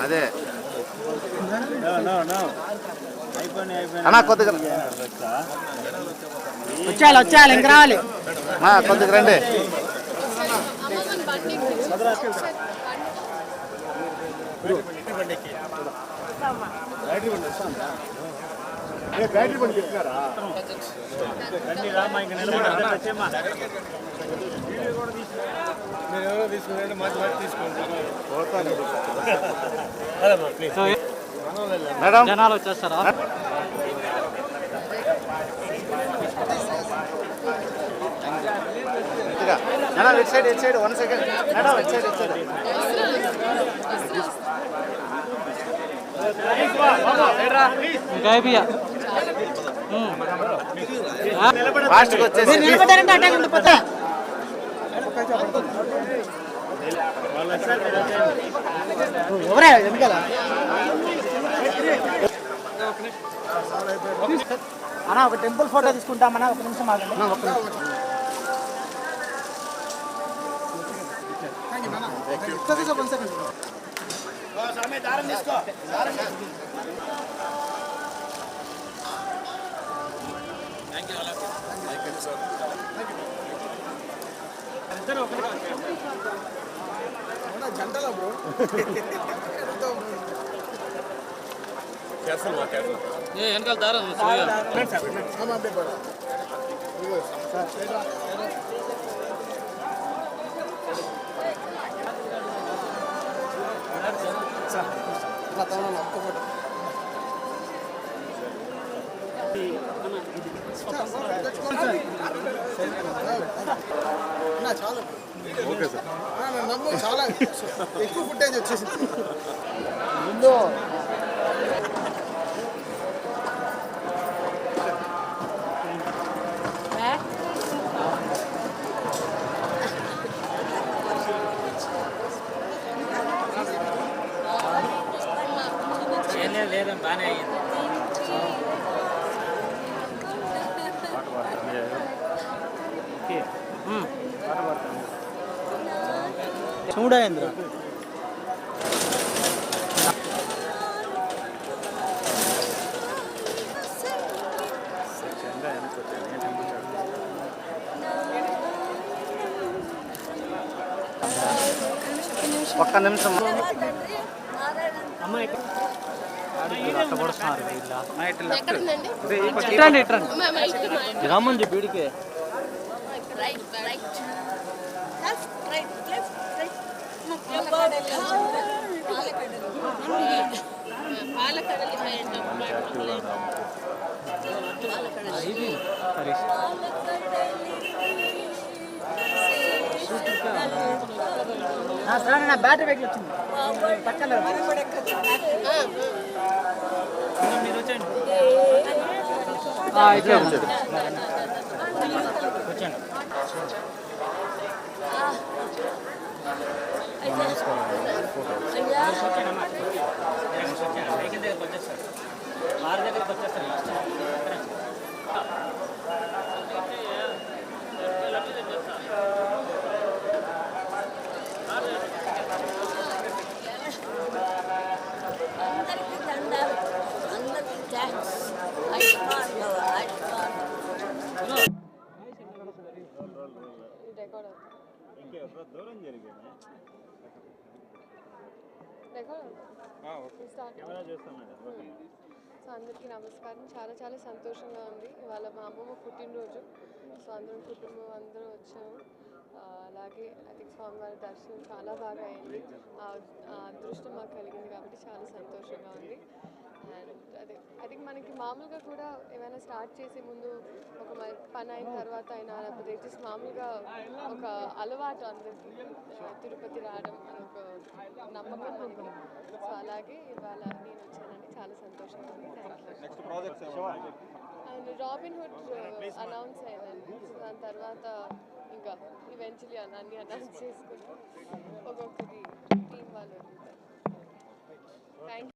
అదే అన్నా కొద్దిగా వచ్చేయాలి ఇంకా రావాలి. కొద్దిగా రండి. బ్యాటరీ బండి చెప్తున్నారా? మీరు ఎవరో తీసుకుని మేడం జనాలు వచ్చేస్తారా? మేడం ఇటు సైడ్ 1 సెకండ్ మేడం ఇటు సైడ్ ఫాస్ట్గా వచ్చేసి అన్నా ఒక టెంపుల్ ఫోటో తీసుకుంటామన్నా. ఒక నిమిషం ఆగండి. జంటలో బ్రో వెనకాల దారం చాలా చాలా ఎక్కువ ఫుటేజ్ వచ్చేసింది ముందు. లేదా బాగానే అయ్యింది. చూడేంద్ర ఒక్క నిమిషం రమ్మని చెప్పి వీడికి నా బ్యాటరీ బ్యాగ్ వచ్చింది పక్కన సో అందరికీ నమస్కారం. చాలా చాలా సంతోషంగా ఉంది. ఇవాళ మా అమ్మమ్మ పుట్టినరోజు. సో అందరం కుటుంబం అందరూ వచ్చాము. అలాగే అది స్వామివారి దర్శనం చాలా బాగా అయింది. ఆ అదృష్టం మాకు కలిగింది కాబట్టి చాలా సంతోషంగా ఉంది. అండ్ అదే అది మనకి మామూలుగా కూడా ఏమైనా స్టార్ట్ చేసే ముందు ఒక పని అయిన తర్వాత అయినా లేకపోతే జస్ట్ మామూలుగా ఒక అలవాటు అందరికీ తిరుపతి రావడం అని ఒక నమ్మకం మనకి. సో అలాగే ఇవాళ నేను వచ్చానండి. చాలా సంతోషంగా ఉంది. Thank you. And Robinhood announce అయిందండి. దాని తర్వాత ఇంకా ఈవెంచువలీ అన్నీ అనౌన్స్ చేసుకుంటూ ఒక్కొక్కటి టీం వాళ్ళు థ్యాంక్ యూ.